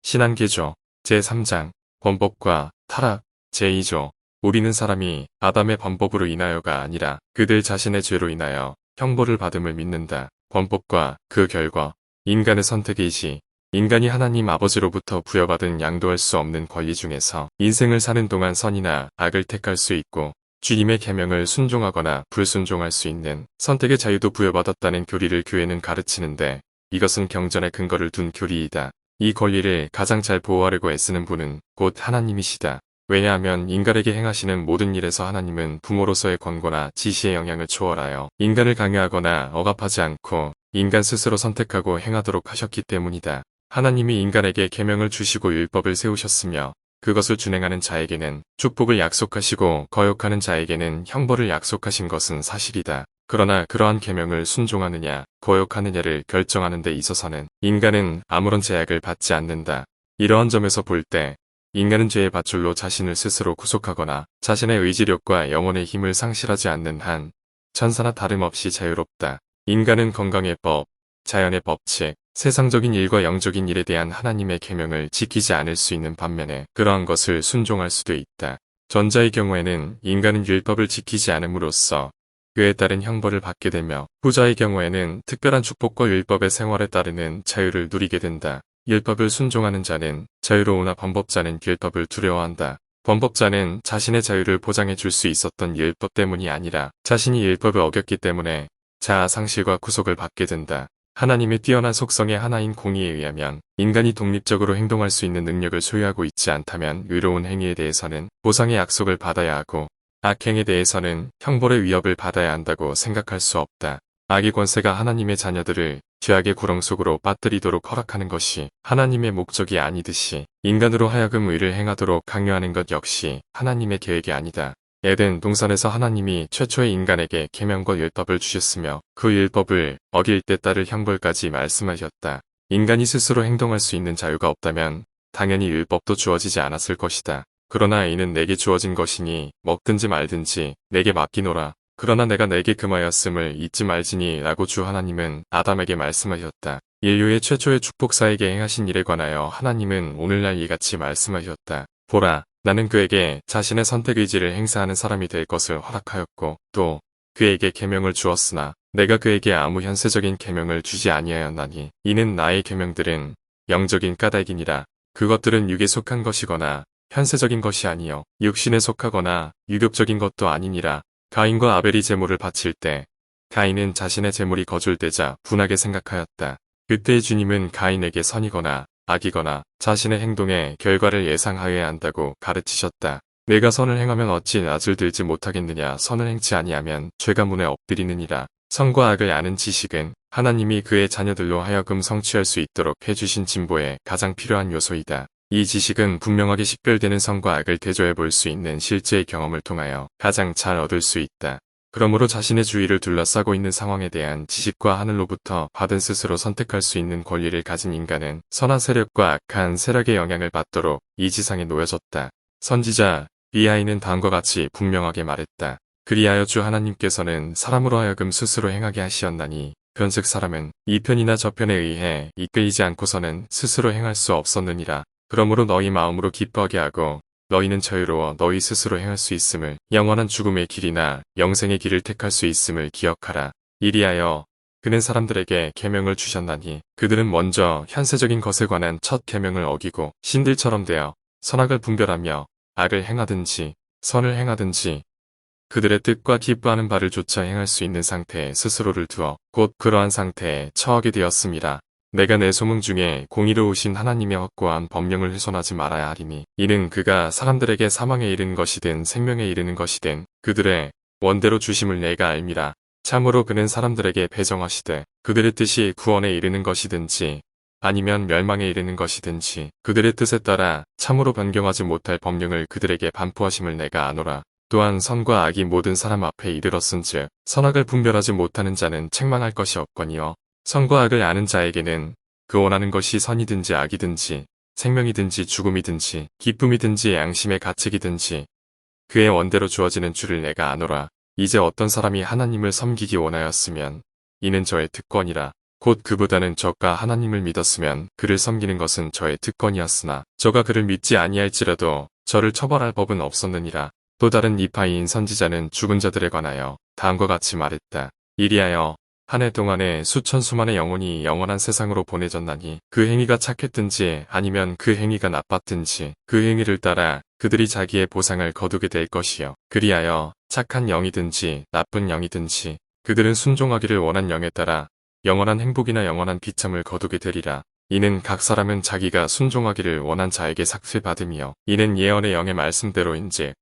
신한계조 제3장 범법과 타락 제2조 우리는 사람이 아담의 범법으로 인하여가 아니라 그들 자신의 죄로 인하여 형벌을 받음을 믿는다. 범법과 그 결과 인간의 선택이지 인간이 하나님 아버지로부터 부여받은 양도할 수 없는 권리 중에서 인생을 사는 동안 선이나 악을 택할 수 있고 주님의 계명을 순종하거나 불순종할 수 있는 선택의 자유도 부여받았다는 교리를 교회는 가르치는데 이것은 경전에 근거를 둔 교리이다. 이 권리를 가장 잘 보호하려고 애쓰는 분은 곧 하나님이시다. 왜냐하면 인간에게 행하시는 모든 일에서 하나님은 부모로서의 권고나 지시의 영향을 초월하여 인간을 강요하거나 억압하지 않고 인간 스스로 선택하고 행하도록 하셨기 때문이다. 하나님이 인간에게 계명을 주시고 율법을 세우셨으며 그것을 준행하는 자에게는 축복을 약속하시고 거역하는 자에게는 형벌을 약속하신 것은 사실이다. 그러나 그러한 계명을 순종하느냐 거역하느냐를 결정하는 데 있어서는 인간은 아무런 제약을 받지 않는다. 이러한 점에서 볼 때 인간은 죄의 밧줄로 자신을 스스로 구속하거나 자신의 의지력과 영혼의 힘을 상실하지 않는 한 천사나 다름없이 자유롭다. 인간은 건강의 법, 자연의 법칙, 세상적인 일과 영적인 일에 대한 하나님의 계명을 지키지 않을 수 있는 반면에 그러한 것을 순종할 수도 있다. 전자의 경우에는 인간은 율법을 지키지 않음으로써 그에 따른 형벌을 받게 되며 후자의 경우에는 특별한 축복과 율법의 생활에 따르는 자유를 누리게 된다. 율법을 순종하는 자는 자유로우나 범법자는 율법을 두려워한다. 범법자는 자신의 자유를 보장해 줄 수 있었던 율법 때문이 아니라 자신이 율법을 어겼기 때문에 자아 상실과 구속을 받게 된다. 하나님의 뛰어난 속성의 하나인 공의에 의하면 인간이 독립적으로 행동할 수 있는 능력을 소유하고 있지 않다면 의로운 행위에 대해서는 보상의 약속을 받아야 하고 악행에 대해서는 형벌의 위협을 받아야 한다고 생각할 수 없다. 악의 권세가 하나님의 자녀들을 죄악의 구렁 속으로 빠뜨리도록 허락하는 것이 하나님의 목적이 아니듯이 인간으로 하여금 의를 행하도록 강요하는 것 역시 하나님의 계획이 아니다. 에덴 동산에서 하나님이 최초의 인간에게 계명과 율법을 주셨으며 그 율법을 어길 때 따를 형벌까지 말씀하셨다. 인간이 스스로 행동할 수 있는 자유가 없다면 당연히 율법도 주어지지 않았을 것이다. 그러나 이는 내게 주어진 것이니 먹든지 말든지 내게 맡기노라. 그러나 내가 내게 금하였음을 잊지 말지니 라고 주 하나님은 아담에게 말씀하셨다. 인류의 최초의 축복사에게 행하신 일에 관하여 하나님은 오늘날 이같이 말씀하셨다. 보라, 나는 그에게 자신의 선택의지를 행사하는 사람이 될 것을 허락하였고 또 그에게 계명을 주었으나 내가 그에게 아무 현세적인 계명을 주지 아니하였나니 이는 나의 계명들은 영적인 까닭이니라. 그것들은 육에 속한 것이거나 현세적인 것이 아니요 육신에 속하거나 유력적인 것도 아니니라. 가인과 아벨이 제물을 바칠 때 가인은 자신의 제물이 거절되자 분하게 생각하였다. 그때 주님은 가인에게 선이거나 악이거나 자신의 행동의 결과를 예상하여야 한다고 가르치셨다. 내가 선을 행하면 어찌 낯을 들지 못하겠느냐. 선을 행치 아니하면 죄가 문에 엎드리느니라. 선과 악을 아는 지식은 하나님이 그의 자녀들로 하여금 성취할 수 있도록 해주신 진보에 가장 필요한 요소이다. 이 지식은 분명하게 식별되는 선과 악을 대조해 볼 수 있는 실제의 경험을 통하여 가장 잘 얻을 수 있다. 그러므로 자신의 주위를 둘러싸고 있는 상황에 대한 지식과 하늘로부터 받은 스스로 선택할 수 있는 권리를 가진 인간은 선한 세력과 악한 세력의 영향을 받도록 이 지상에 놓여졌다. 선지자 리아이는 다음과 같이 분명하게 말했다. 그리하여 주 하나님께서는 사람으로 하여금 스스로 행하게 하시었나니 변즉 사람은 이 편이나 저 편에 의해 이끌리지 않고서는 스스로 행할 수 없었느니라. 그러므로 너희 마음으로 기뻐하게 하고 너희는 자유로워 너희 스스로 행할 수 있음을 영원한 죽음의 길이나 영생의 길을 택할 수 있음을 기억하라. 이리하여 그는 사람들에게 계명을 주셨나니 그들은 먼저 현세적인 것에 관한 첫 계명을 어기고 신들처럼 되어 선악을 분별하며 악을 행하든지 선을 행하든지 그들의 뜻과 기뻐하는 바를 조차 행할 수 있는 상태에 스스로를 두어 곧 그러한 상태에 처하게 되었음이라. 내가 내 소문 중에 공의로우신 하나님의 확고한 법령을 훼손하지 말아야 하리니 이는 그가 사람들에게 사망에 이르는 것이든 생명에 이르는 것이든 그들의 원대로 주심을 내가 알미라. 참으로 그는 사람들에게 배정하시되 그들의 뜻이 구원에 이르는 것이든지 아니면 멸망에 이르는 것이든지 그들의 뜻에 따라 참으로 변경하지 못할 법령을 그들에게 반포하심을 내가 아노라. 또한 선과 악이 모든 사람 앞에 이르렀은즉 선악을 분별하지 못하는 자는 책망할 것이 없거니와 선과 악을 아는 자에게는 그 원하는 것이 선이든지 악이든지 생명이든지 죽음이든지 기쁨이든지 양심의 가책이든지 그의 원대로 주어지는 줄을 내가 아노라. 이제 어떤 사람이 하나님을 섬기기 원하였으면 이는 저의 특권이라. 곧 그보다는 저가 하나님을 믿었으면 그를 섬기는 것은 저의 특권이었으나 저가 그를 믿지 아니할지라도 저를 처벌할 법은 없었느니라. 또 다른 이파이인 선지자는 죽은 자들에 관하여 다음과 같이 말했다. 이리하여 한 해 동안에 수천 수만의 영혼이 영원한 세상으로 보내졌나니 그 행위가 착했든지 아니면 그 행위가 나빴든지 그 행위를 따라 그들이 자기의 보상을 거두게 될 것이요. 그리하여 착한 영이든지 나쁜 영이든지 그들은 순종하기를 원한 영에 따라 영원한 행복이나 영원한 비참을 거두게 되리라. 이는 각 사람은 자기가 순종하기를 원한 자에게 삭슬받음이요. 이는 예언의 영의 말씀대로인지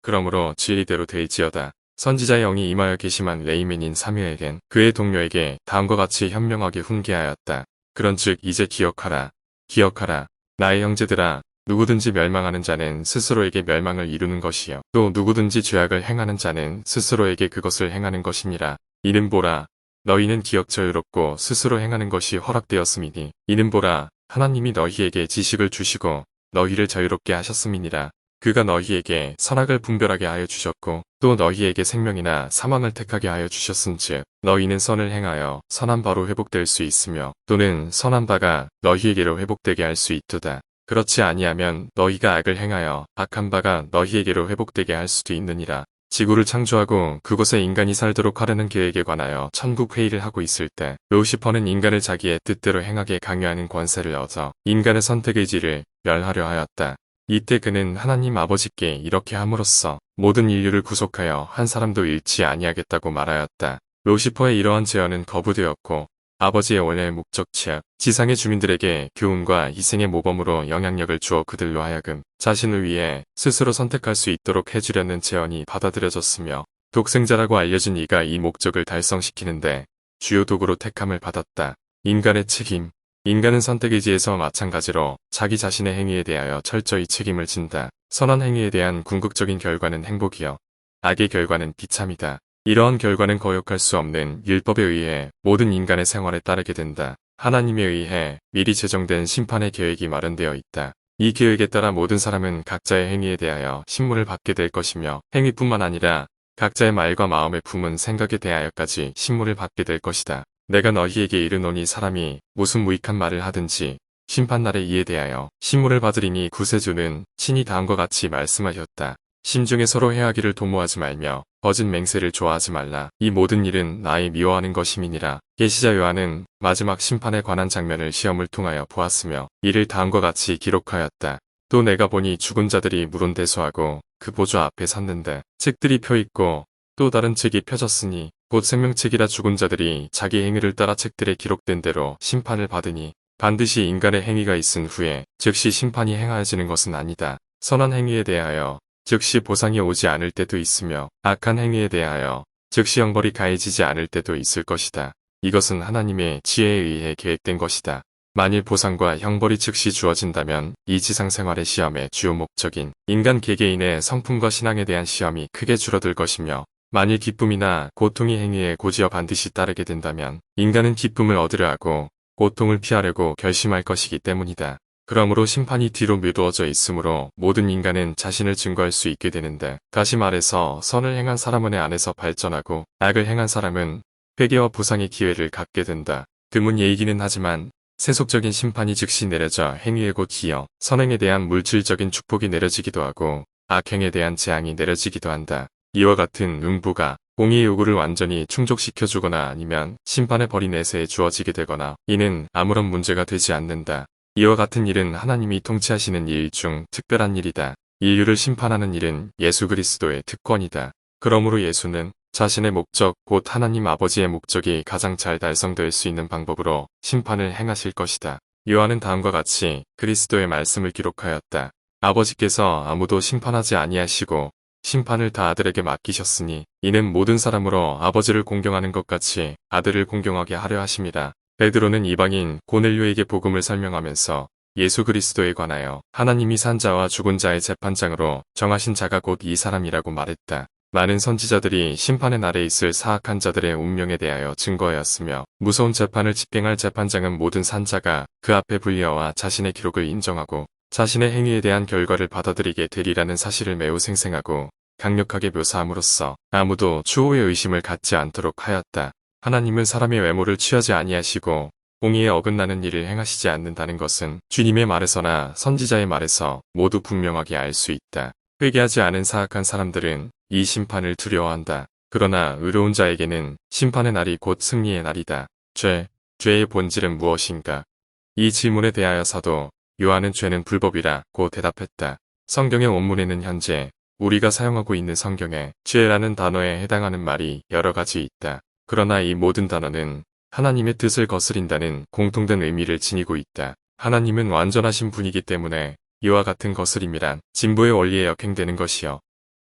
그러므로 진리대로 되지어다. 선지자의 영이 임하여 계시만 레이맨인 사무엘에겐 그의 동료에게 다음과 같이 현명하게 훈계하였다. 그런즉 이제 기억하라. 기억하라. 나의 형제들아. 누구든지 멸망하는 자는 스스로에게 멸망을 이루는 것이요. 또 누구든지 죄악을 행하는 자는 스스로에게 그것을 행하는 것이니라. 이는 보라. 너희는 기억 자유롭고 스스로 행하는 것이 허락되었음이니. 이는 보라. 하나님이 너희에게 지식을 주시고 너희를 자유롭게 하셨음이니라. 그가 너희에게 선악을 분별하게 하여 주셨고 또 너희에게 생명이나 사망을 택하게 하여 주셨은즉 너희는 선을 행하여 선한 바로 회복될 수 있으며 또는 선한 바가 너희에게로 회복되게 할 수 있도다. 그렇지 아니하면 너희가 악을 행하여 악한 바가 너희에게로 회복되게 할 수도 있느니라. 지구를 창조하고 그곳에 인간이 살도록 하려는 계획에 관하여 천국 회의를 하고 있을 때 루시퍼는 인간을 자기의 뜻대로 행하게 강요하는 권세를 얻어 인간의 선택의지를 멸하려 하였다. 이때 그는 하나님 아버지께 이렇게 함으로써 모든 인류를 구속하여 한 사람도 잃지 아니하겠다고 말하였다. 루시퍼의 이러한 제언은 거부되었고 아버지의 원래의 목적치 지상의 주민들에게 교훈과 희생의 모범으로 영향력을 주어 그들로 하여금 자신을 위해 스스로 선택할 수 있도록 해주려는 제언이 받아들여졌으며 독생자라고 알려진 이가 이 목적을 달성시키는데 주요 도구로 택함을 받았다. 인간의 책임. 인간은 선택의지에서 마찬가지로 자기 자신의 행위에 대하여 철저히 책임을 진다. 선한 행위에 대한 궁극적인 결과는 행복이요. 악의 결과는 비참이다. 이러한 결과는 거역할 수 없는 율법에 의해 모든 인간의 생활에 따르게 된다. 하나님에 의해 미리 제정된 심판의 계획이 마련되어 있다. 이 계획에 따라 모든 사람은 각자의 행위에 대하여 신문을 받게 될 것이며 행위뿐만 아니라 각자의 말과 마음에 품은 생각에 대하여까지 신문을 받게 될 것이다. 내가 너희에게 이르노니 사람이 무슨 무익한 말을 하든지 심판날에 이에 대하여 신문을 받으리니 구세주는 친히 다음과 같이 말씀하셨다. 심중에 서로 해하기를 도모하지 말며 거짓 맹세를 좋아하지 말라. 이 모든 일은 나의 미워하는 것임이니라. 계시자 요한은 마지막 심판에 관한 장면을 시험을 통하여 보았으며 이를 다음과 같이 기록하였다. 또 내가 보니 죽은 자들이 물은대소하고 그 보좌 앞에 섰는데 책들이 펴있고 또 다른 책이 펴졌으니 곧 생명책이라 죽은 자들이 자기 행위를 따라 책들에 기록된 대로 심판을 받으니 반드시 인간의 행위가 있은 후에 즉시 심판이 행하여지는 것은 아니다. 선한 행위에 대하여 즉시 보상이 오지 않을 때도 있으며 악한 행위에 대하여 즉시 형벌이 가해지지 않을 때도 있을 것이다. 이것은 하나님의 지혜에 의해 계획된 것이다. 만일 보상과 형벌이 즉시 주어진다면 이 지상 생활의 시험의 주요 목적인 인간 개개인의 성품과 신앙에 대한 시험이 크게 줄어들 것이며 만일 기쁨이나 고통이 행위에 곧이어 반드시 따르게 된다면 인간은 기쁨을 얻으려 하고 고통을 피하려고 결심할 것이기 때문이다. 그러므로 심판이 뒤로 미루어져 있으므로 모든 인간은 자신을 증거할 수 있게 되는데 다시 말해서 선을 행한 사람은 안에서 발전하고 악을 행한 사람은 회개와 보상의 기회를 갖게 된다. 드문 예이기는 하지만 세속적인 심판이 즉시 내려져 행위에 곧 이어 선행에 대한 물질적인 축복이 내려지기도 하고 악행에 대한 재앙이 내려지기도 한다. 이와 같은 응부가 공의의 요구를 완전히 충족시켜주거나 아니면 심판의 벌이 내세에 주어지게 되거나 이는 아무런 문제가 되지 않는다. 이와 같은 일은 하나님이 통치하시는 일 중 특별한 일이다. 인류를 심판하는 일은 예수 그리스도의 특권이다. 그러므로 예수는 자신의 목적 곧 하나님 아버지의 목적이 가장 잘 달성될 수 있는 방법으로 심판을 행하실 것이다. 요한은 다음과 같이 그리스도의 말씀을 기록하였다. 아버지께서 아무도 심판하지 아니하시고 심판을 다 아들에게 맡기셨으니 이는 모든 사람으로 아버지를 공경하는 것 같이 아들을 공경하게 하려 하심이라. 베드로는 이방인 고넬료에게 복음을 설명하면서 예수 그리스도에 관하여 하나님이 산 자와 죽은 자의 재판장으로 정하신 자가 곧 이 사람이라고 말했다. 많은 선지자들이 심판의 날에 있을 사악한 자들의 운명에 대하여 증거하였으며 무서운 재판을 집행할 재판장은 모든 산자가 그 앞에 불려와 자신의 기록을 인정하고 자신의 행위에 대한 결과를 받아들이게 되리라는 사실을 매우 생생하고 강력하게 묘사함으로써 아무도 추호의 의심을 갖지 않도록 하였다. 하나님은 사람의 외모를 취하지 아니하시고 공의에 어긋나는 일을 행하시지 않는다는 것은 주님의 말에서나 선지자의 말에서 모두 분명하게 알 수 있다. 회개하지 않은 사악한 사람들은 이 심판을 두려워한다. 그러나 의로운 자에게는 심판의 날이 곧 승리의 날이다. 죄의 본질은 무엇인가? 이 질문에 대하여 사도 요한은 죄는 불법이라 고 대답했다. 성경의 원문에는 현재 우리가 사용하고 있는 성경에 죄라는 단어에 해당하는 말이 여러 가지 있다. 그러나 이 모든 단어는 하나님의 뜻을 거스린다는 공통된 의미를 지니고 있다. 하나님은 완전하신 분이기 때문에 이와 같은 거스림이란 진보의 원리에 역행되는 것이요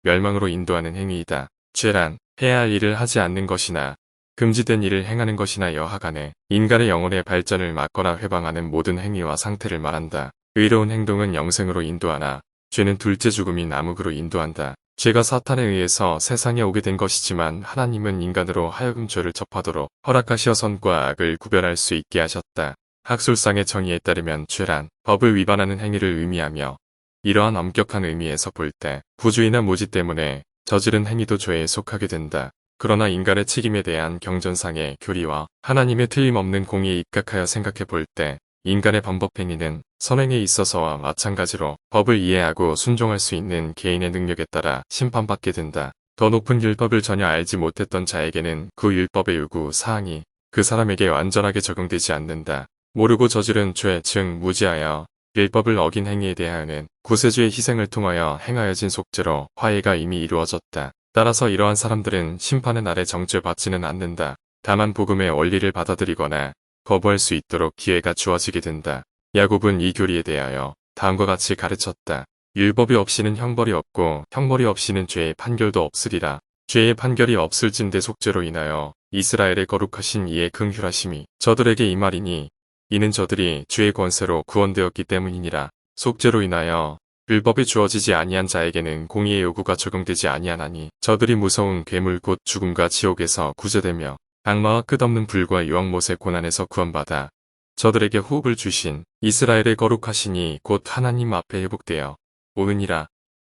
멸망으로 인도하는 행위이다. 죄란 해야 할 일을 하지 않는 것이나 금지된 일을 행하는 것이나 여하간에 인간의 영혼의 발전을 막거나 회방하는 모든 행위와 상태를 말한다. 의로운 행동은 영생으로 인도하나 죄는 둘째 죽음인 암흑으로 인도한다. 죄가 사탄에 의해서 세상에 오게 된 것이지만 하나님은 인간으로 하여금 죄를 접하도록 허락하시어 선과 악을 구별할 수 있게 하셨다. 학술상의 정의에 따르면 죄란 법을 위반하는 행위를 의미하며 이러한 엄격한 의미에서 볼 때 부주의나 무지 때문에 저지른 행위도 죄에 속하게 된다. 그러나 인간의 책임에 대한 경전상의 교리와 하나님의 틀림없는 공의에 입각하여 생각해 볼 때 인간의 반법행위는 선행에 있어서와 마찬가지로 법을 이해하고 순종할 수 있는 개인의 능력에 따라 심판받게 된다. 더 높은 율법을 전혀 알지 못했던 자에게는 그 율법의 요구 사항이 그 사람에게 완전하게 적용되지 않는다. 모르고 저지른 죄, 즉 무지하여 율법을 어긴 행위에 대하여는 구세주의 희생을 통하여 행하여진 속죄로 화해가 이미 이루어졌다. 따라서 이러한 사람들은 심판의 날에 정죄받지는 않는다. 다만 복음의 원리를 받아들이거나 거부할 수 있도록 기회가 주어지게 된다. 야곱은 이 교리에 대하여 다음과 같이 가르쳤다. 율법이 없이는 형벌이 없고 형벌이 없이는 죄의 판결도 없으리라. 죄의 판결이 없을진대 속죄로 인하여 이스라엘의 거룩하신 이의 긍휼하심이 저들에게 임하리니 이는 저들이 죄의 권세로 구원되었기 때문이니라. 속죄로 인하여 율법이 주어지지 아니한 자에게는 공의의 요구가 적용되지 아니하나니 저들이 무서운 괴물 곧 죽음과 지옥에서 구제되며 악마와 끝없는 불과 유황못의 고난에서 구원받아 저들에게 호흡을 주신 이스라엘의 거룩하시니 곧 하나님 앞에 회복되어 오느니라.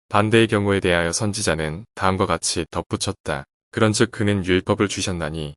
반대의 경우에 대하여 선지자는 다음과 같이 덧붙였다. 그런즉 그는 율법을 주셨나니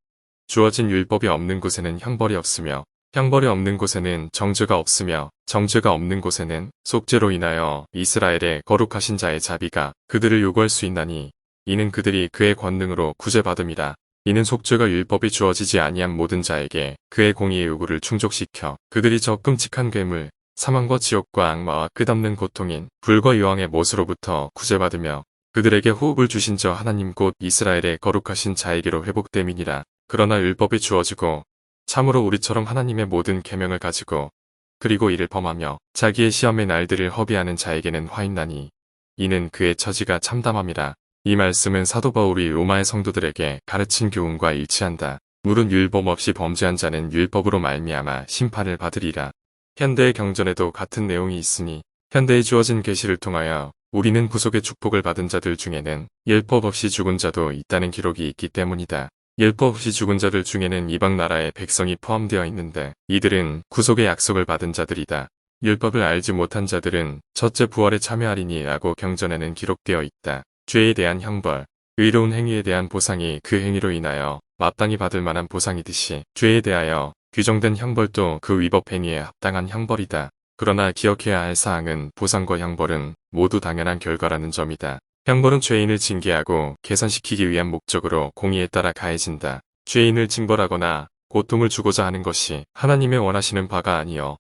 주어진 율법이 없는 곳에는 형벌이 없으며 형벌이 없는 곳에는 정죄가 없으며 정죄가 없는 곳에는 속죄로 인하여 이스라엘의 거룩하신 자의 자비가 그들을 요구할 수 있나니 이는 그들이 그의 권능으로 구제받음이라. 이는 속죄가 율법이 주어지지 아니한 모든 자에게 그의 공의의 요구를 충족시켜 그들이 저 끔찍한 괴물 사망과 지옥과 악마와 끝없는 고통인 불과 유황의 못으로부터 구제받으며 그들에게 호흡을 주신 저 하나님 곧 이스라엘의 거룩하신 자에게로 회복됨이니라. 그러나 율법이 주어지고 참으로 우리처럼 하나님의 모든 계명을 가지고 그리고 이를 범하며 자기의 시험의 날들을 허비하는 자에게는 화있나니 이는 그의 처지가 참담함이라. 이 말씀은 사도 바울이 로마의 성도들에게 가르친 교훈과 일치한다. 물은 율법 없이 범죄한 자는 율법으로 말미암아 심판을 받으리라. 현대의 경전에도 같은 내용이 있으니 현대에 주어진 계시를 통하여 우리는 구속의 축복을 받은 자들 중에는 율법 없이 죽은 자도 있다는 기록이 있기 때문이다. 율법 없이 죽은 자들 중에는 이방 나라의 백성이 포함되어 있는데 이들은 구속의 약속을 받은 자들이다. 율법을 알지 못한 자들은 첫째 부활에 참여하리니 라고 경전에는 기록되어 있다. 죄에 대한 형벌, 의로운 행위에 대한 보상이 그 행위로 인하여 마땅히 받을 만한 보상이듯이 죄에 대하여 규정된 형벌도 그 위법 행위에 합당한 형벌이다. 그러나 기억해야 할 사항은 보상과 형벌은 모두 당연한 결과라는 점이다. 형벌은 죄인을 징계하고 개선시키기 위한 목적으로 공의에 따라 가해진다. 죄인을 징벌하거나 고통을 주고자 하는 것이 하나님의 원하시는 바가 아니요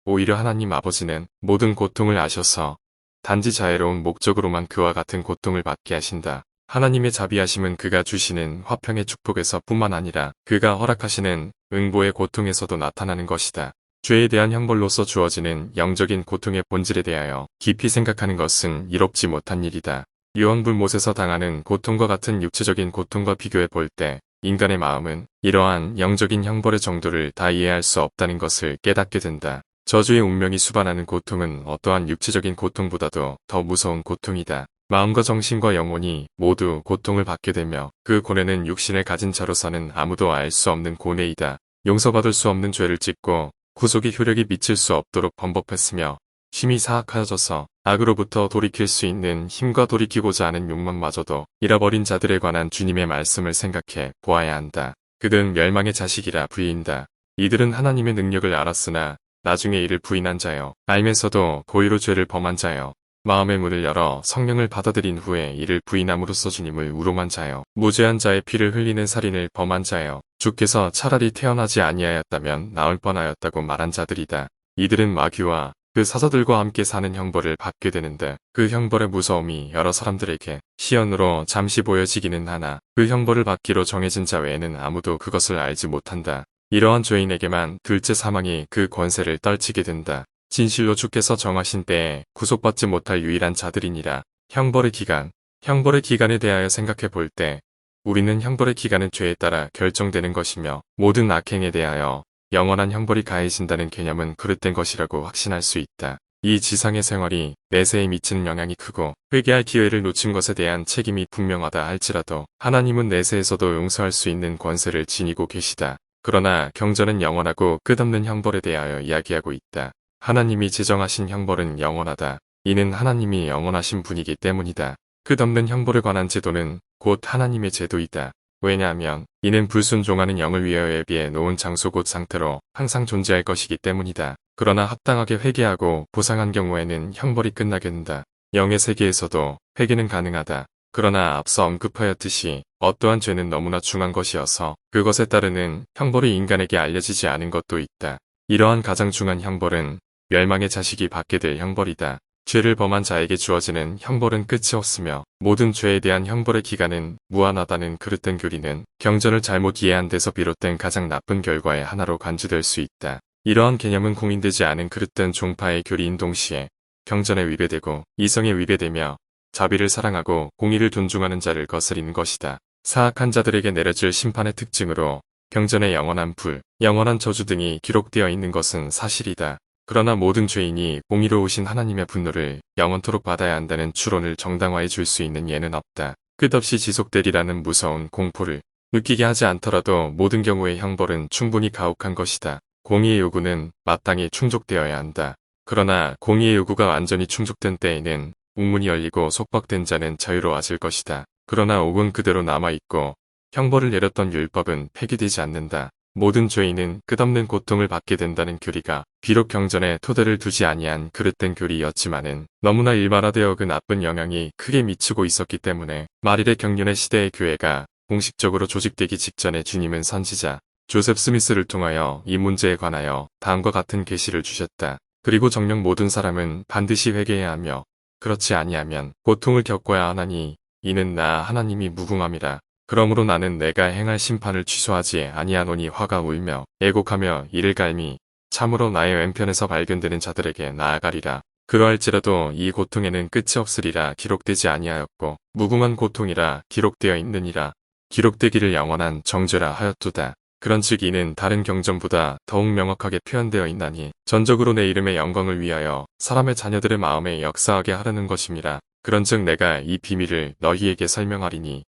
오히려 하나님 아버지는 모든 고통을 아셔서 단지 자애로운 목적으로만 그와 같은 고통을 받게 하신다. 하나님의 자비하심은 그가 주시는 화평의 축복에서 뿐만 아니라 그가 허락하시는 응보의 고통에서도 나타나는 것이다. 죄에 대한 형벌로서 주어지는 영적인 고통의 본질에 대하여 깊이 생각하는 것은 이롭지 못한 일이다. 유황불못에서 당하는 고통과 같은 육체적인 고통과 비교해 볼 때 인간의 마음은 이러한 영적인 형벌의 정도를 다 이해할 수 없다는 것을 깨닫게 된다. 저주의 운명이 수반하는 고통은 어떠한 육체적인 고통보다도 더 무서운 고통이다. 마음과 정신과 영혼이 모두 고통을 받게 되며 그 고뇌는 육신을 가진 자로서는 아무도 알 수 없는 고뇌이다. 용서받을 수 없는 죄를 짓고 구속의 효력이 미칠 수 없도록 범법했으며 힘이 사악해져서 악으로부터 돌이킬 수 있는 힘과 돌이키고자 하는 욕망마저도 잃어버린 자들에 관한 주님의 말씀을 생각해 보아야 한다. 그들은 멸망의 자식이라 불린다. 이들은 하나님의 능력을 알았으나 나중에 이를 부인한 자요. 알면서도 고의로 죄를 범한 자요. 마음의 문을 열어 성령을 받아들인 후에 이를 부인함으로써 주님을 우롱한 자요. 무죄한 자의 피를 흘리는 살인을 범한 자요. 주께서 차라리 태어나지 아니하였다면 나을 뻔하였다고 말한 자들이다. 이들은 마귀와 그 사자들과 함께 사는 형벌을 받게 되는데 그 형벌의 무서움이 여러 사람들에게 시연으로 잠시 보여지기는 하나 그 형벌을 받기로 정해진 자 외에는 아무도 그것을 알지 못한다. 이러한 죄인에게만 둘째 사망이 그 권세를 떨치게 된다. 진실로 주께서 정하신 때에 구속받지 못할 유일한 자들이니라. 형벌의 기간에 대하여 생각해 볼 때 우리는 형벌의 기간은 죄에 따라 결정되는 것이며 모든 악행에 대하여 영원한 형벌이 가해진다는 개념은 그릇된 것이라고 확신할 수 있다. 이 지상의 생활이 내세에 미치는 영향이 크고 회개할 기회를 놓친 것에 대한 책임이 분명하다 할지라도 하나님은 내세에서도 용서할 수 있는 권세를 지니고 계시다. 그러나 경전은 영원하고 끝없는 형벌에 대하여 이야기하고 있다. 하나님이 제정하신 형벌은 영원하다. 이는 하나님이 영원하신 분이기 때문이다. 끝없는 형벌에 관한 제도는 곧 하나님의 제도이다. 왜냐하면 이는 불순종하는 영을 위하여 예비해 놓은 장소 곧 상태로 항상 존재할 것이기 때문이다. 그러나 합당하게 회개하고 보상한 경우에는 형벌이 끝나게 된다. 영의 세계에서도 회개는 가능하다. 그러나 앞서 언급하였듯이 어떠한 죄는 너무나 중한 것이어서 그것에 따르는 형벌이 인간에게 알려지지 않은 것도 있다. 이러한 가장 중한 형벌은 멸망의 자식이 받게 될 형벌이다. 죄를 범한 자에게 주어지는 형벌은 끝이 없으며 모든 죄에 대한 형벌의 기간은 무한하다는 그릇된 교리는 경전을 잘못 이해한 데서 비롯된 가장 나쁜 결과의 하나로 간주될 수 있다. 이러한 개념은 공인되지 않은 그릇된 종파의 교리인 동시에 경전에 위배되고 이성에 위배되며 자비를 사랑하고 공의를 존중하는 자를 거스리는 것이다. 사악한 자들에게 내려질 심판의 특징으로 경전에 영원한 불, 영원한 저주 등이 기록되어 있는 것은 사실이다. 그러나 모든 죄인이 공의로우신 하나님의 분노를 영원토록 받아야 한다는 추론을 정당화해 줄 수 있는 예는 없다. 끝없이 지속되리라는 무서운 공포를 느끼게 하지 않더라도 모든 경우의 형벌은 충분히 가혹한 것이다. 공의의 요구는 마땅히 충족되어야 한다. 그러나 공의의 요구가 완전히 충족된 때에는 웅문이 열리고 속박된 자는 자유로워질 것이다. 그러나 옥은 그대로 남아있고 형벌을 내렸던 율법은 폐기되지 않는다. 모든 죄인은 끝없는 고통을 받게 된다는 교리가 비록 경전에 토대를 두지 아니한 그릇된 교리였지만은 너무나 일반화되어 그 나쁜 영향이 크게 미치고 있었기 때문에 말일의 경륜의 시대의 교회가 공식적으로 조직되기 직전에 주님은 선지자 조셉 스미스를 통하여 이 문제에 관하여 다음과 같은 계시를 주셨다. 그리고 정녕 모든 사람은 반드시 회개해야 하며 그렇지 아니하면 고통을 겪어야 하나니 이는 나 하나님이 무궁함이라. 그러므로 나는 내가 행할 심판을 취소하지 아니하노니 화가 울며 애곡하며 이를 갈미 참으로 나의 왼편에서 발견되는 자들에게 나아가리라. 그러할지라도 이 고통에는 끝이 없으리라 기록되지 아니하였고 무궁한 고통이라 기록되어 있느니라. 기록되기를 영원한 정죄라 하였도다. 그런즉 이는 다른 경전보다 더욱 명확하게 표현되어 있나니 전적으로 내 이름의 영광을 위하여 사람의 자녀들의 마음에 역사하게 하려는 것임이라. 그런즉 내가 이 비밀을 너희에게 설명하리니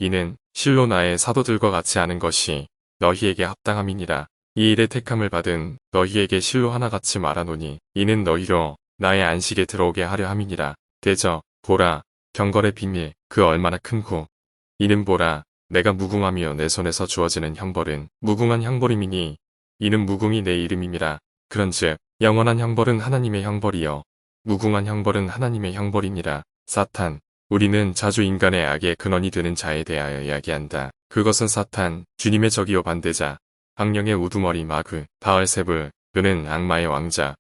이는 실로 나의 사도들과 같이 하는 것이 너희에게 합당함이니라. 이 일에 택함을 받은 너희에게 실로 하나같이 말하노니 이는 너희로 나의 안식에 들어오게 하려 함이니라. 대저 보라 경건의 비밀 그 얼마나 큰고 이는 보라 내가 무궁하며 내 손에서 주어지는 형벌은 무궁한 형벌임이니 이는 무궁이 내 이름임이라. 그런즉 영원한 형벌은 하나님의 형벌이요 무궁한 형벌은 하나님의 형벌이니라. 사탄 우리는 자주 인간의 악의 근원이 되는 자에 대하여 이야기한다. 그것은 사탄, 주님의 적이요 반대자, 악령의 우두머리 마귀, 바알세불, 그는 악마의 왕자,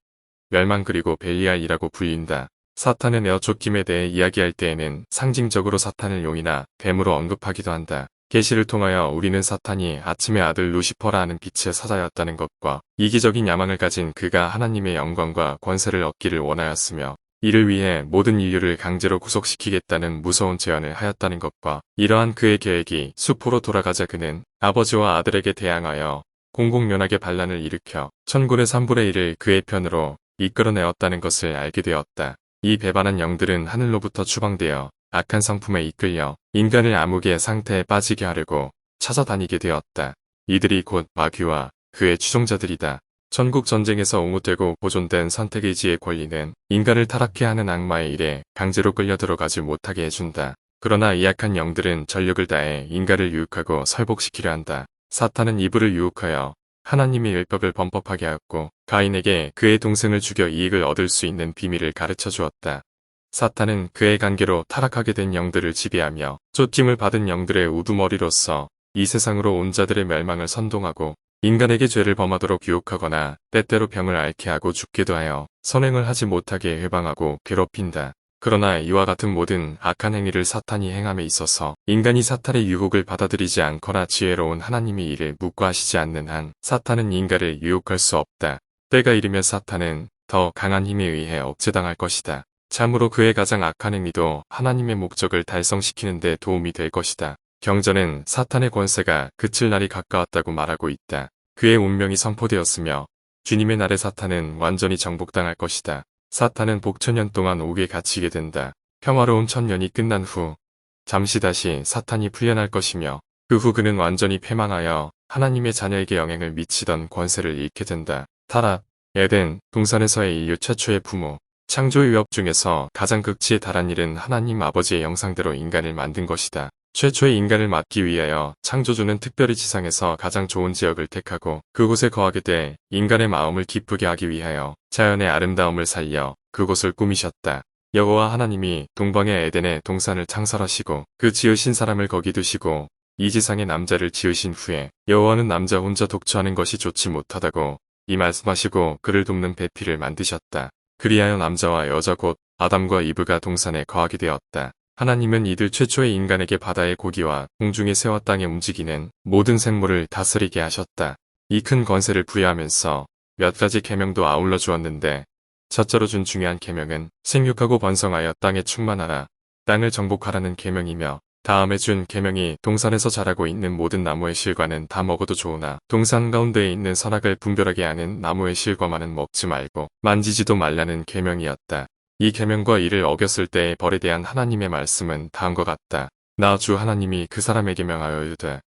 멸망 그리고 벨리알이라고 불린다. 사탄의 내어쫓김에 대해 이야기할 때에는 상징적으로 사탄을 용이나 뱀으로 언급하기도 한다. 계시를 통하여 우리는 사탄이 아침의 아들 루시퍼라 하는 빛의 사자였다는 것과 이기적인 야망을 가진 그가 하나님의 영광과 권세를 얻기를 원하였으며 이를 위해 모든 인류를 강제로 구속시키겠다는 무서운 제안을 하였다는 것과 이러한 그의 계획이 수포로 돌아가자 그는 아버지와 아들에게 대항하여 공공연하게 반란을 일으켜 천군의 3분의 1을 그의 편으로 이끌어내었다는 것을 알게 되었다. 이 배반한 영들은 하늘로부터 추방되어 악한 성품에 이끌려 인간을 암흑의 상태에 빠지게 하려고 찾아다니게 되었다. 이들이 곧 마귀와 그의 추종자들이다. 전국 전쟁에서 옹호되고 보존된 선택의지의 권리는 인간을 타락케 하는 악마의 일에 강제로 끌려 들어가지 못하게 해준다. 그러나 이 악한 영들은 전력을 다해 인간을 유혹하고 설복시키려 한다. 사탄은 이브를 유혹하여 하나님의 율법을 범법하게 하였고 가인에게 그의 동생을 죽여 이익을 얻을 수 있는 비밀을 가르쳐 주었다. 사탄은 그의 관계로 타락하게 된 영들을 지배하며 쫓김을 받은 영들의 우두머리로서 이 세상으로 온 자들의 멸망을 선동하고 인간에게 죄를 범하도록 유혹하거나 때때로 병을 앓게 하고 죽게도 하여 선행을 하지 못하게 해방하고 괴롭힌다. 그러나 이와 같은 모든 악한 행위를 사탄이 행함에 있어서 인간이 사탄의 유혹을 받아들이지 않거나 지혜로운 하나님이 이를 묵과하시지 않는 한 사탄은 인간을 유혹할 수 없다. 때가 이르면 사탄은 더 강한 힘에 의해 억제당할 것이다. 참으로 그의 가장 악한 행위도 하나님의 목적을 달성시키는 데 도움이 될 것이다. 경전은 사탄의 권세가 그칠 날이 가까웠다고 말하고 있다. 그의 운명이 선포되었으며 주님의 날에 사탄은 완전히 정복당할 것이다. 사탄은 복천년 동안 옥에 갇히게 된다. 평화로운 천년이 끝난 후 잠시 다시 사탄이 풀려날 것이며 그 후 그는 완전히 패망하여 하나님의 자녀에게 영향을 미치던 권세를 잃게 된다. 타락, 에덴, 동산에서의 인류 최초의 부모, 창조의 위협 중에서 가장 극치에 달한 일은 하나님 아버지의 형상대로 인간을 만든 것이다. 최초의 인간을 맡기 위하여 창조주는 특별히 지상에서 가장 좋은 지역을 택하고 그곳에 거하게 돼 인간의 마음을 기쁘게 하기 위하여 자연의 아름다움을 살려 그곳을 꾸미셨다. 여호와 하나님이 동방의 에덴의 동산을 창설하시고 그 지으신 사람을 거기 두시고 이 지상의 남자를 지으신 후에 여호와는 남자 혼자 독처하는 것이 좋지 못하다고 이 말씀하시고 그를 돕는 배필을 만드셨다. 그리하여 남자와 여자 곧 아담과 이브가 동산에 거하게 되었다. 하나님은 이들 최초의 인간에게 바다의 고기와 공중의 새와 땅에 움직이는 모든 생물을 다스리게 하셨다. 이 큰 권세를 부여하면서 몇 가지 계명도 아울러 주었는데 첫째로 준 중요한 계명은 생육하고 번성하여 땅에 충만하라, 땅을 정복하라는 계명이며 다음에 준 계명이 동산에서 자라고 있는 모든 나무의 실과는 다 먹어도 좋으나 동산 가운데에 있는 선악을 분별하게 하는 나무의 실과만은 먹지 말고 만지지도 말라는 계명이었다. 이 계명과 이를 어겼을 때의 벌에 대한 하나님의 말씀은 다음과 같다. 나 주 하나님이 그 사람에게 명하여 이르되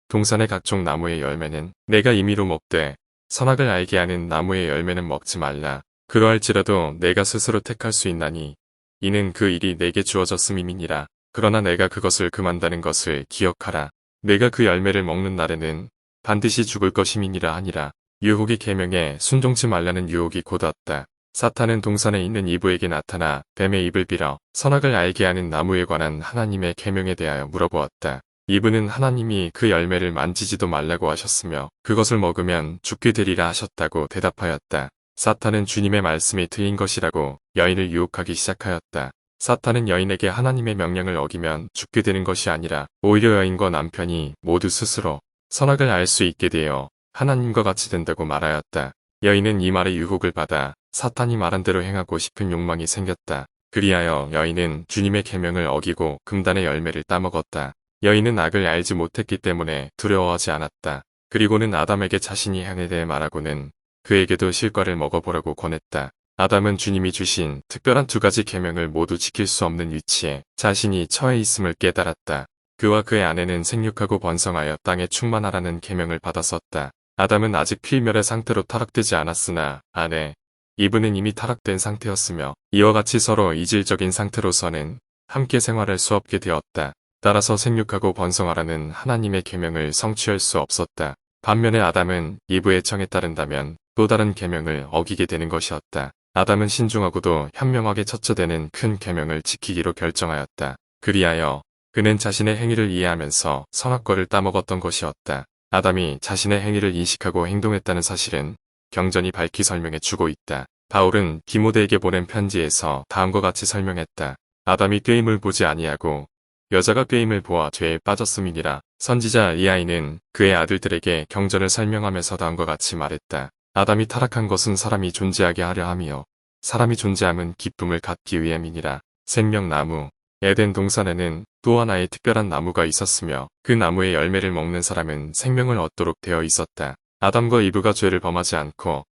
동산의 각종 나무의 열매는 내가 임의로 먹되 선악을 알게 하는 나무의 열매는 먹지 말라. 그러할지라도 내가 스스로 택할 수 있나니 이는 그 일이 내게 주어졌음이니라. 그러나 내가 그것을 금한다는 것을 기억하라. 내가 그 열매를 먹는 날에는 반드시 죽을 것임이니라 하니라. 유혹의 계명에 순종치 말라는 유혹이 곧 왔다. 사탄은 동산에 있는 이브에게 나타나 뱀의 입을 빌어 선악을 알게 하는 나무에 관한 하나님의 계명에 대하여 물어보았다. 이브는 하나님이 그 열매를 만지지도 말라고 하셨으며 그것을 먹으면 죽게 되리라 하셨다고 대답하였다. 사탄은 주님의 말씀이 틀린 것이라고 여인을 유혹하기 시작하였다. 사탄은 여인에게 하나님의 명령을 어기면 죽게 되는 것이 아니라 오히려 여인과 남편이 모두 스스로 선악을 알 수 있게 되어 하나님과 같이 된다고 말하였다. 여인은 이 말에 유혹을 받아 사탄이 말한 대로 행하고 싶은 욕망이 생겼다. 그리하여 여인은 주님의 계명을 어기고 금단의 열매를 따먹었다. 여인은 악을 알지 못했기 때문에 두려워하지 않았다. 그리고는 아담에게 자신이 향에 대해 말하고는 그에게도 실과를 먹어보라고 권했다. 아담은 주님이 주신 특별한 두 가지 계명을 모두 지킬 수 없는 위치에 자신이 처해 있음을 깨달았다. 그와 그의 아내는 생육하고 번성하여 땅에 충만하라는 계명을 받았었다. 아담은 아직 필멸의 상태로 타락되지 않았으나 아내 이브는 이미 타락된 상태였으며 이와 같이 서로 이질적인 상태로서는 함께 생활할 수 없게 되었다. 따라서 생육하고 번성하라는 하나님의 계명을 성취할 수 없었다. 반면에 아담은 이브의 청에 따른다면 또 다른 계명을 어기게 되는 것이었다. 아담은 신중하고도 현명하게 첫째되는 큰 계명을 지키기로 결정하였다. 그리하여 그는 자신의 행위를 이해하면서 선악과를 따먹었던 것이었다. 아담이 자신의 행위를 인식하고 행동했다는 사실은 경전이 밝히 설명해 주고 있다. 바울은 디모데에게 보낸 편지에서 다음과 같이 설명했다. 아담이 꾀임을 보지 아니하고 여자가 꾀임을 보아 죄에 빠졌음이니라. 선지자 이사야는 그의 아들들에게 경전을 설명하면서 다음과 같이 말했다. 아담이 타락한 것은 사람이 존재하게 하려 함이요 사람이 존재함은 기쁨을 갖기 위함이니라. 생명나무 에덴 동산에는 또 하나의 특별한 나무가 있었으며 그 나무의 열매를 먹는 사람은 생명을 얻도록 되어 있었다. 아담과 이브가 죄를 범하지 않고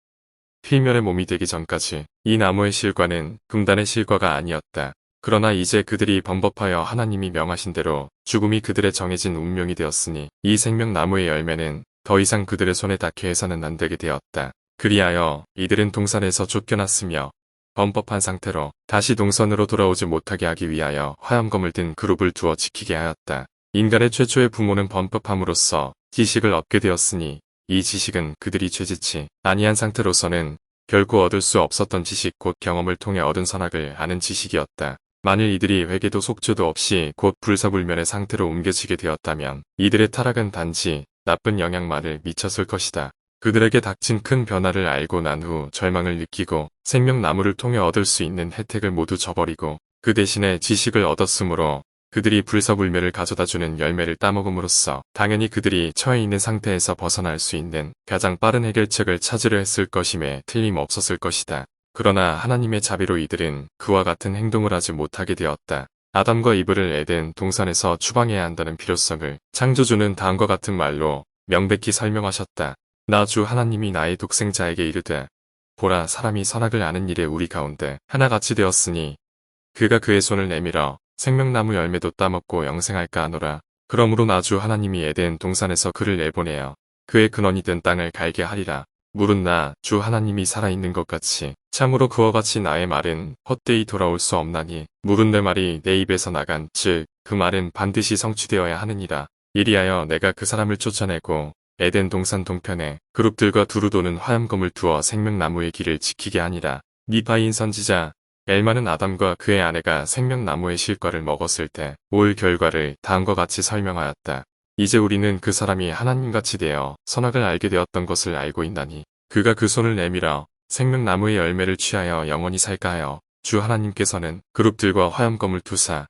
필멸의 몸이 되기 전까지 이 나무의 실과는 금단의 실과가 아니었다. 그러나 이제 그들이 범법하여 하나님이 명하신 대로 죽음이 그들의 정해진 운명이 되었으니 이 생명나무의 열매는 더 이상 그들의 손에 닿게 해서는 안 되게 되었다. 그리하여 이들은 동산에서 쫓겨났으며 범법한 상태로 다시 동산으로 돌아오지 못하게 하기 위하여 화염검을 든 그룹을 두어 지키게 하였다. 인간의 최초의 부모는 범법함으로써 지식을 얻게 되었으니 이 지식은 그들이 죄짓지 아니한 상태로서는 결코 얻을 수 없었던 지식 곧 경험을 통해 얻은 선악을 아는 지식이었다. 만일 이들이 회개도 속죄도 없이 곧 불사불면의 상태로 옮겨지게 되었다면 이들의 타락은 단지 나쁜 영향만을 미쳤을 것이다. 그들에게 닥친 큰 변화를 알고 난 후 절망을 느끼고 생명나무를 통해 얻을 수 있는 혜택을 모두 저버리고 그 대신에 지식을 얻었으므로 그들이 불사불멸을 가져다주는 열매를 따먹음으로써 당연히 그들이 처해 있는 상태에서 벗어날 수 있는 가장 빠른 해결책을 찾으려 했을 것임에 틀림없었을 것이다. 그러나 하나님의 자비로 이들은 그와 같은 행동을 하지 못하게 되었다. 아담과 이브를 에덴 동산에서 추방해야 한다는 필요성을 창조주는 다음과 같은 말로 명백히 설명하셨다. 나 주 하나님이 나의 독생자에게 이르되 보라 사람이 선악을 아는 일에 우리 가운데 하나같이 되었으니 그가 그의 손을 내밀어 생명나무 열매도 따먹고 영생할까 하노라. 그러므로 나 주 하나님이 에덴 동산에서 그를 내보내어 그의 근원이 된 땅을 갈게 하리라. 물은 나 주 하나님이 살아있는 것 같이 참으로 그와 같이 나의 말은 헛되이 돌아올 수 없나니 물은 내 말이 내 입에서 나간 즉 그 말은 반드시 성취되어야 하느니라. 이리하여 내가 그 사람을 쫓아내고 에덴 동산 동편에 그룹들과 두루 도는 화염검을 두어 생명나무의 길을 지키게 하니라. 니바인 선지자 엘마는 아담과 그의 아내가 생명나무의 실과를 먹었을 때 올 결과를 다음과 같이 설명하였다. 이제 우리는 그 사람이 하나님같이 되어 선악을 알게 되었던 것을 알고 있나니 그가 그 손을 내밀어 생명나무의 열매를 취하여 영원히 살까 하여 주 하나님께서는 그룹들과 화염검을 두사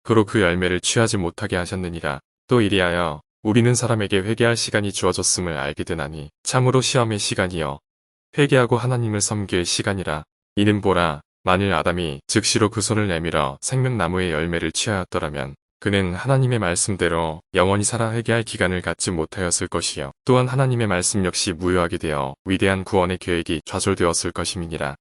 그로 그 열매를 취하지 못하게 하셨느니라. 또 이리하여 우리는 사람에게 회개할 시간이 주어졌음을 알게 되나니 참으로 시험의 시간이여 회개하고 하나님을 섬길 시간이라. 이는 보라 만일 아담이 즉시로 그 손을 내밀어 생명나무의 열매를 취하였더라면 그는 하나님의 말씀대로 영원히 살아 회개할 기간을 갖지 못하였을 것이요 또한 하나님의 말씀 역시 무효하게 되어 위대한 구원의 계획이 좌절되었을 것임이니라.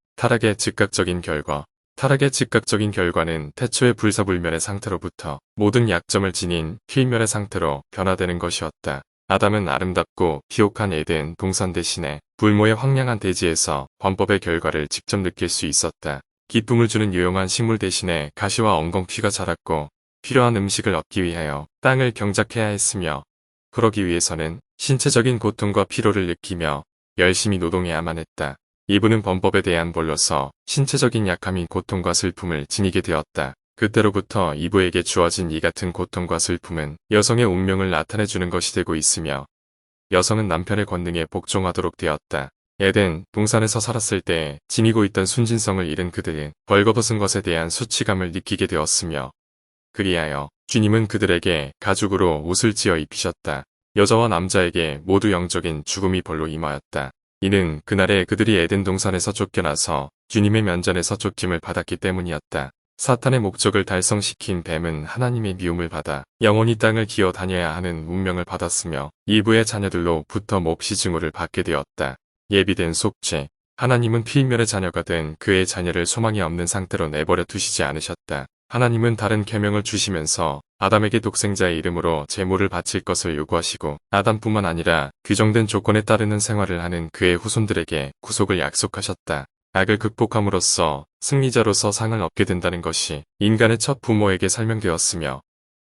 타락의 즉각적인 결과는 태초의 불사불멸의 상태로부터 모든 약점을 지닌 필멸의 상태로 변화되는 것이었다. 아담은 아름답고 비옥한 에덴 동산 대신에 불모의 황량한 대지에서 범법의 결과를 직접 느낄 수 있었다. 기쁨을 주는 유용한 식물 대신에 가시와 엉겅퀴가 자랐고 필요한 음식을 얻기 위하여 땅을 경작해야 했으며 그러기 위해서는 신체적인 고통과 피로를 느끼며 열심히 노동해야만 했다. 이브는 범법에 대한 벌로서 신체적인 약함인 고통과 슬픔을 지니게 되었다. 그때로부터 이브에게 주어진 이 같은 고통과 슬픔은 여성의 운명을 나타내주는 것이 되고 있으며 여성은 남편의 권능에 복종하도록 되었다. 에덴 동산에서 살았을 때 지니고 있던 순진성을 잃은 그들은 벌거벗은 것에 대한 수치감을 느끼게 되었으며 그리하여 주님은 그들에게 가죽으로 옷을 지어 입히셨다. 여자와 남자에게 모두 영적인 죽음이 벌로 임하였다. 이는 그날에 그들이 에덴 동산에서 쫓겨나서 주님의 면전에서 쫓김을 받았기 때문이었다. 사탄의 목적을 달성시킨 뱀은 하나님의 미움을 받아 영원히 땅을 기어 다녀야 하는 운명을 받았으며 이브의 자녀들로부터 몹시 증오를 받게 되었다. 예비된 속죄. 하나님은 필멸의 자녀가 된 그의 자녀를 소망이 없는 상태로 내버려 두시지 않으셨다. 하나님은 다른 계명을 주시면서 아담에게 독생자의 이름으로 제물을 바칠 것을 요구하시고 아담뿐만 아니라 규정된 조건에 따르는 생활을 하는 그의 후손들에게 구속을 약속하셨다. 악을 극복함으로써 승리자로서 상을 얻게 된다는 것이 인간의 첫 부모에게 설명되었으며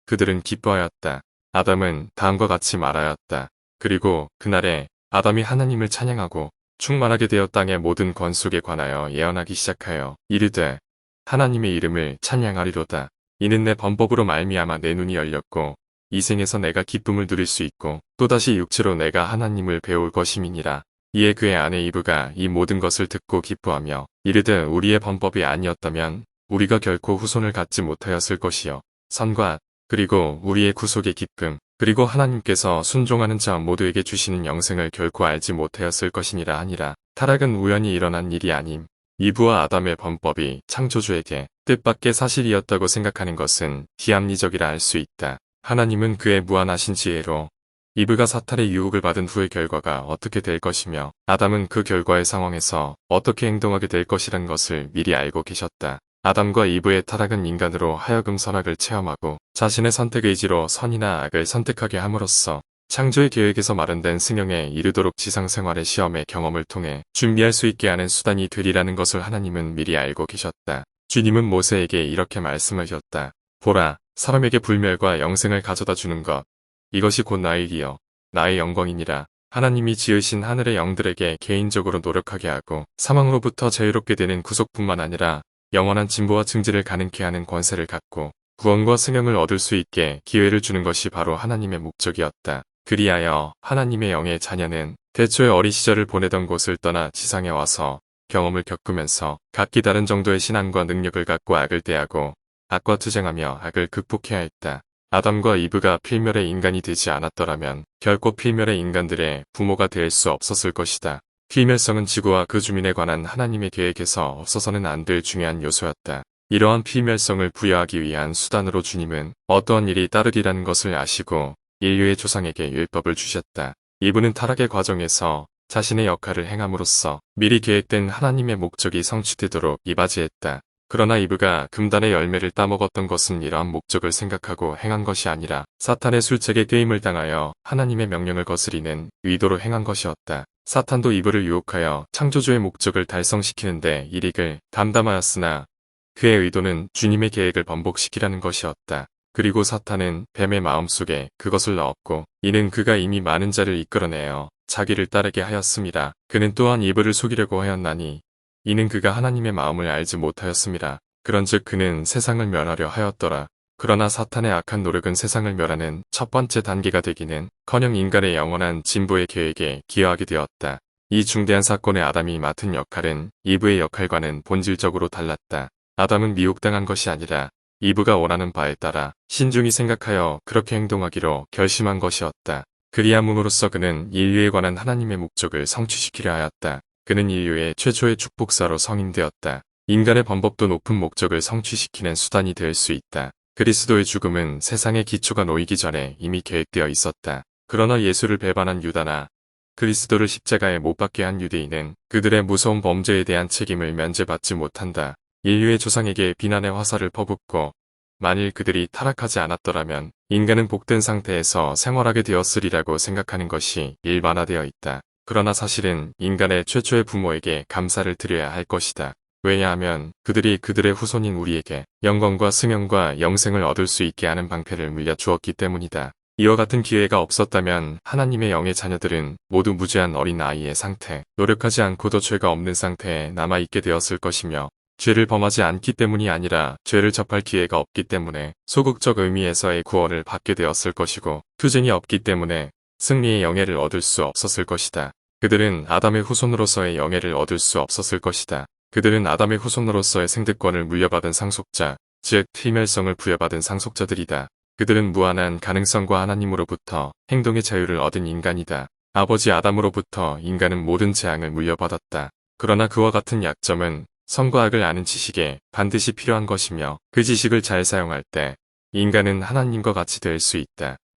그들은 기뻐하였다. 아담은 다음과 같이 말하였다. 그리고 그날에 아담이 하나님을 찬양하고 충만하게 되어 땅의 모든 권속에 관하여 예언하기 시작하여 이르되 하나님의 이름을 찬양하리로다. 이는 내 범법으로 말미암아 내 눈이 열렸고 이 생에서 내가 기쁨을 누릴 수 있고 또다시 육체로 내가 하나님을 배울 것임이니라. 이에 그의 아내 이브가 이 모든 것을 듣고 기뻐하며 이르되 우리의 범법이 아니었다면 우리가 결코 후손을 갖지 못하였을 것이요 선과 그리고 우리의 구속의 기쁨 그리고 하나님께서 순종하는 자 모두에게 주시는 영생을 결코 알지 못하였을 것이니라 하니라. 타락은 우연히 일어난 일이 아님. 이브와 아담의 범법이 창조주에게 뜻밖의 사실이었다고 생각하는 것은 비합리적이라 할 수 있다. 하나님은 그의 무한하신 지혜로 이브가 사탄의 유혹을 받은 후의 결과가 어떻게 될 것이며 아담은 그 결과의 상황에서 어떻게 행동하게 될 것이란 것을 미리 알고 계셨다. 아담과 이브의 타락은 인간으로 하여금 선악을 체험하고 자신의 선택 의지로 선이나 악을 선택하게 함으로써 창조의 계획에서 마련된 승용에 이르도록 지상생활의 시험의 경험을 통해 준비할 수 있게 하는 수단이 되리라는 것을 하나님은 미리 알고 계셨다. 주님은 모세에게 이렇게 말씀하셨다. 보라, 사람에게 불멸과 영생을 가져다 주는 것. 이것이 곧 나의 일이여. 나의 영광이니라. 하나님이 지으신 하늘의 영들에게 개인적으로 노력하게 하고 사망으로부터 자유롭게 되는 구속뿐만 아니라 영원한 진보와 증지를 가능케 하는 권세를 갖고 구원과 승영을 얻을 수 있게 기회를 주는 것이 바로 하나님의 목적이었다. 그리하여 하나님의 영의 자녀는 태초에 어린 시절을 보내던 곳을 떠나 지상에 와서 경험을 겪으면서 각기 다른 정도의 신앙과 능력을 갖고 악을 대하고 악과 투쟁하며 악을 극복해야 했다. 아담과 이브가 필멸의 인간이 되지 않았더라면 결코 필멸의 인간들의 부모가 될 수 없었을 것이다. 필멸성은 지구와 그 주민에 관한 하나님의 계획에서 없어서는 안 될 중요한 요소였다. 이러한 필멸성을 부여하기 위한 수단으로 주님은 어떠한 일이 따르리라는 것을 아시고 인류의 조상에게 율법을 주셨다. 이브는 타락의 과정에서 자신의 역할을 행함으로써 미리 계획된 하나님의 목적이 성취되도록 이바지했다. 그러나 이브가 금단의 열매를 따먹었던 것은 이러한 목적을 생각하고 행한 것이 아니라 사탄의 술책에 게임을 당하여 하나님의 명령을 거스리는 의도로 행한 것이었다. 사탄도 이브를 유혹하여 창조주의 목적을 달성시키는데 일익을 담담하였으나 그의 의도는 주님의 계획을 번복시키라는 것이었다. 그리고 사탄은 뱀의 마음속에 그것을 넣었고 이는 그가 이미 많은 자를 이끌어내어 자기를 따르게 하였습니다. 그는 또한 이브를 속이려고 하였나니 이는 그가 하나님의 마음을 알지 못하였습니다. 그런즉 그는 세상을 멸하려 하였더라. 그러나 사탄의 악한 노력은 세상을 멸하는 첫 번째 단계가 되기는커녕 인간의 영원한 진보의 계획에 기여하게 되었다. 이 중대한 사건의 아담이 맡은 역할은 이브의 역할과는 본질적으로 달랐다. 아담은 미혹당한 것이 아니라 이브가 원하는 바에 따라 신중히 생각하여 그렇게 행동하기로 결심한 것이었다. 그리함으로써 그는 인류에 관한 하나님의 목적을 성취시키려 하였다. 그는 인류의 최초의 축복사로 성인되었다. 인간의 번복도 높은 목적을 성취시키는 수단이 될 수 있다. 그리스도의 죽음은 세상의 기초가 놓이기 전에 이미 계획되어 있었다. 그러나 예수를 배반한 유다나 그리스도를 십자가에 못 박게 한 유대인은 그들의 무서운 범죄에 대한 책임을 면제받지 못한다. 인류의 조상에게 비난의 화살을 퍼붓고 만일 그들이 타락하지 않았더라면 인간은 복된 상태에서 생활하게 되었으리라고 생각하는 것이 일반화되어 있다. 그러나 사실은 인간의 최초의 부모에게 감사를 드려야 할 것이다. 왜냐하면 그들이 그들의 후손인 우리에게 영광과 승영과 영생을 얻을 수 있게 하는 방패를 물려주었기 때문이다. 이와 같은 기회가 없었다면 하나님의 영의 자녀들은 모두 무죄한 어린 아이의 상태, 노력하지 않고도 죄가 없는 상태에 남아있게 되었을 것이며 죄를 범하지 않기 때문이 아니라 죄를 접할 기회가 없기 때문에 소극적 의미에서의 구원을 받게 되었을 것이고 투쟁이 없기 때문에 승리의 영예를 얻을 수 없었을 것이다. 그들은 아담의 후손으로서의 영예를 얻을 수 없었을 것이다. 그들은 아담의 후손으로서의 생득권을 물려받은 상속자, 즉 필멸성을 부여받은 상속자들이다. 그들은 무한한 가능성과 하나님으로부터 행동의 자유를 얻은 인간이다. 아버지 아담으로부터 인간은 모든 재앙을 물려받았다. 그러나 그와 같은 약점은 선과 악을 아는 지식에 반드시 필요한 것이며 그 지식을 잘 사용할 때 인간은 하나님과 같이 될 수 있다.